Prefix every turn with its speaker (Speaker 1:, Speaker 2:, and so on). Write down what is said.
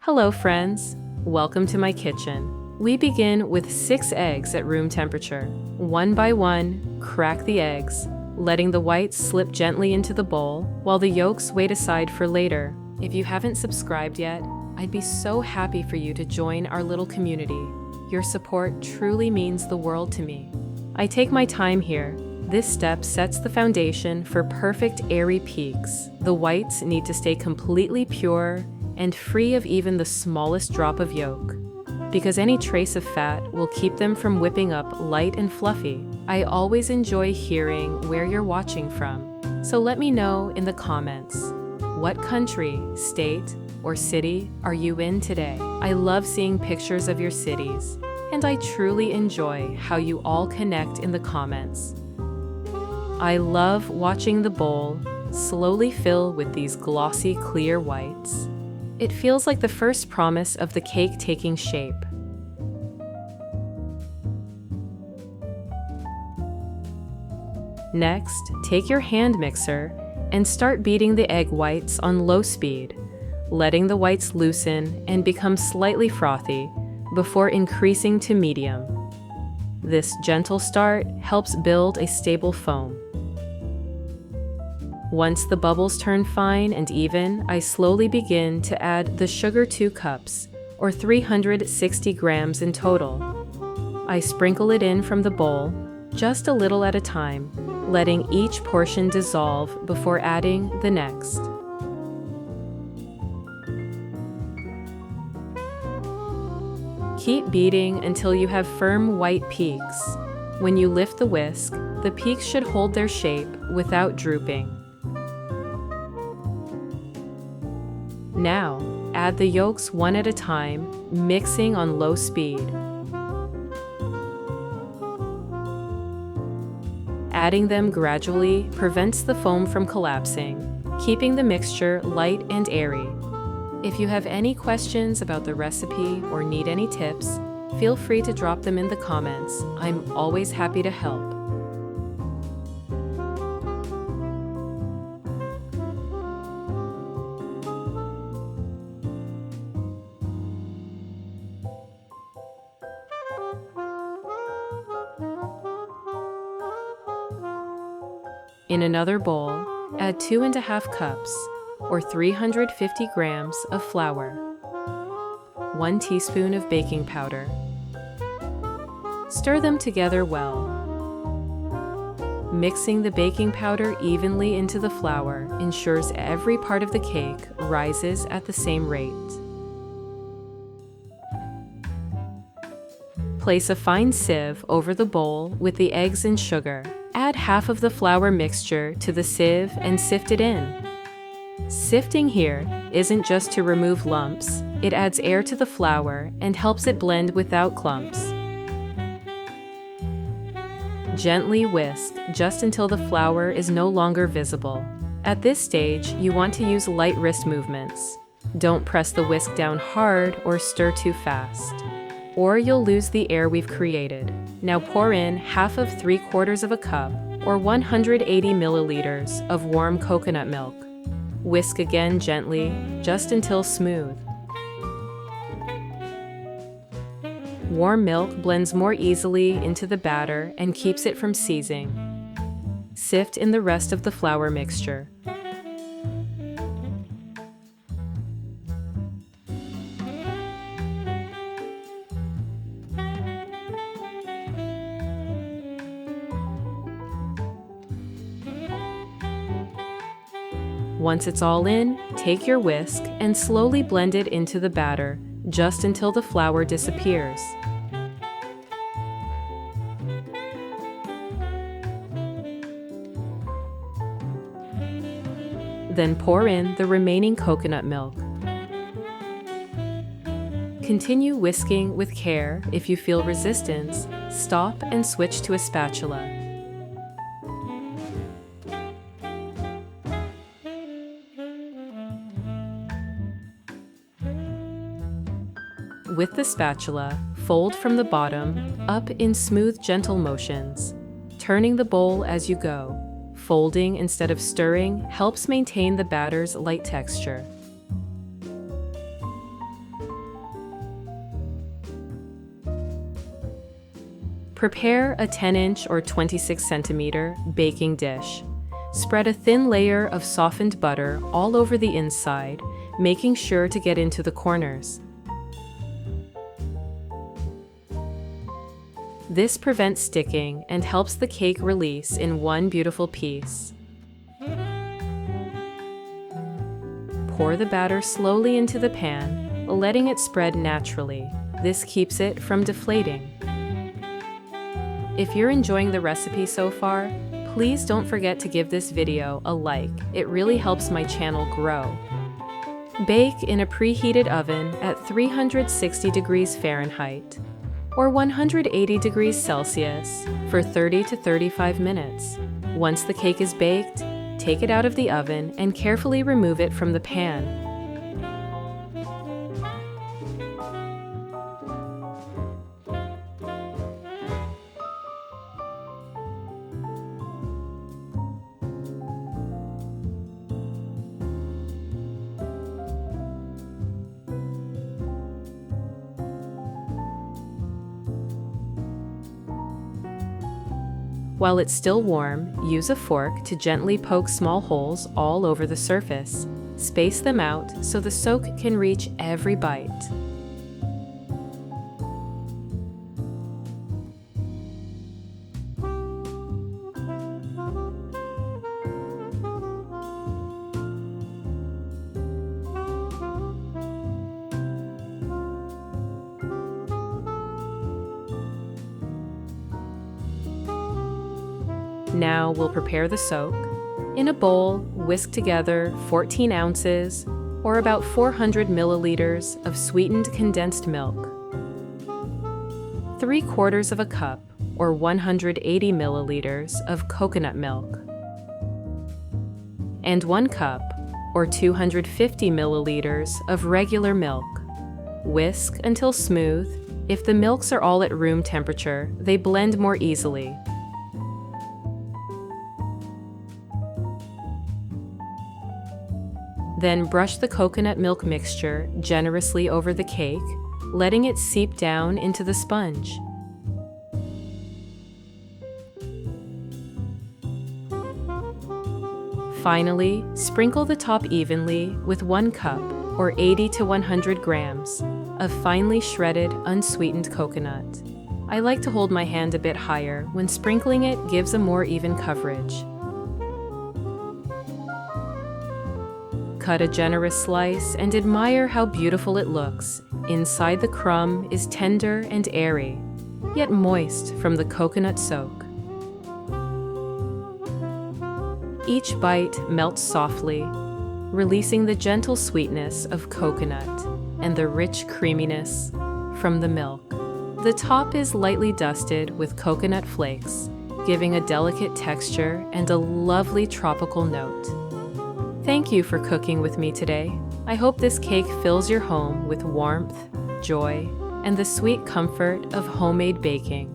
Speaker 1: Hello friends, welcome to my kitchen. We begin with 6 eggs at room temperature. One by one, crack the eggs, letting the whites slip gently into the bowl while the yolks wait aside for later. If you haven't subscribed yet, I'd be so happy for you to join our little community. Your support truly means the world to me. I take my time here. This step sets the foundation for perfect airy peaks. The whites need to stay completely pure and free of even the smallest drop of yolk, because any trace of fat will keep them from whipping up light and fluffy. I always enjoy hearing where you're watching from, so let me know in the comments. What country, state, or city are you in today? I love seeing pictures of your cities, and I truly enjoy how you all connect in the comments. I love watching the bowl slowly fill with these glossy, clear whites. It feels like the first promise of the cake taking shape. Next, take your hand mixer and start beating the egg whites on low speed, letting the whites loosen and become slightly frothy before increasing to medium. This gentle start helps build a stable foam. Once the bubbles turn fine and even, I slowly begin to add the sugar 2 cups, or 360 grams in total. I sprinkle it in from the bowl, just a little at a time, letting each portion dissolve before adding the next. Keep beating until you have firm white peaks. When you lift the whisk, the peaks should hold their shape without drooping. Now, add the yolks one at a time, mixing on low speed. Adding them gradually prevents the foam from collapsing, keeping the mixture light and airy. If you have any questions about the recipe or need any tips, feel free to drop them in the comments. I'm always happy to help. In another bowl, add 2½ cups, or 350 grams of flour, 1 teaspoon of baking powder. Stir them together well. Mixing the baking powder evenly into the flour ensures every part of the cake rises at the same rate. Place a fine sieve over the bowl with the eggs and sugar. Add half of the flour mixture to the sieve and sift it in. Sifting here isn't just to remove lumps, it adds air to the flour and helps it blend without clumps. Gently whisk just until the flour is no longer visible. At this stage, you want to use light wrist movements. Don't press the whisk down hard or stir too fast, or you'll lose the air we've created. Now pour in half of 3/4 cup, or 180 milliliters of warm coconut milk. Whisk again gently, just until smooth. Warm milk blends more easily into the batter and keeps it from seizing. Sift in the rest of the flour mixture. Once it's all in, take your whisk and slowly blend it into the batter, just until the flour disappears. Then pour in the remaining coconut milk. Continue whisking with care. If you feel resistance, stop and switch to a spatula. With the spatula, fold from the bottom up in smooth, gentle motions, turning the bowl as you go. Folding instead of stirring helps maintain the batter's light texture. Prepare a 10-inch or 26-centimeter baking dish. Spread a thin layer of softened butter all over the inside, making sure to get into the corners. This prevents sticking and helps the cake release in one beautiful piece. Pour the batter slowly into the pan, letting it spread naturally. This keeps it from deflating. If you're enjoying the recipe so far, please don't forget to give this video a like. It really helps my channel grow. Bake in a preheated oven at 360 degrees Fahrenheit or 180 degrees Celsius for 30 to 35 minutes. Once the cake is baked, take it out of the oven and carefully remove it from the pan. While it's still warm, use a fork to gently poke small holes all over the surface. Space them out so the soak can reach every bite. Now we'll prepare the soak. In a bowl, whisk together 14 ounces, or about 400 milliliters of sweetened condensed milk, 3/4 of a cup, or 180 milliliters of coconut milk, and 1 cup, or 250 milliliters of regular milk. Whisk until smooth. If the milks are all at room temperature, they blend more easily. Then brush the coconut milk mixture generously over the cake, letting it seep down into the sponge. Finally, sprinkle the top evenly with 1 cup, or 80 to 100 grams, of finely shredded, unsweetened coconut. I like to hold my hand a bit higher. When sprinkling it gives a more even coverage. Cut a generous slice and admire how beautiful it looks. Inside the crumb is tender and airy, yet moist from the coconut soak. Each bite melts softly, releasing the gentle sweetness of coconut and the rich creaminess from the milk. The top is lightly dusted with coconut flakes, giving a delicate texture and a lovely tropical note. Thank you for cooking with me today. I hope this cake fills your home with warmth, joy, and the sweet comfort of homemade baking.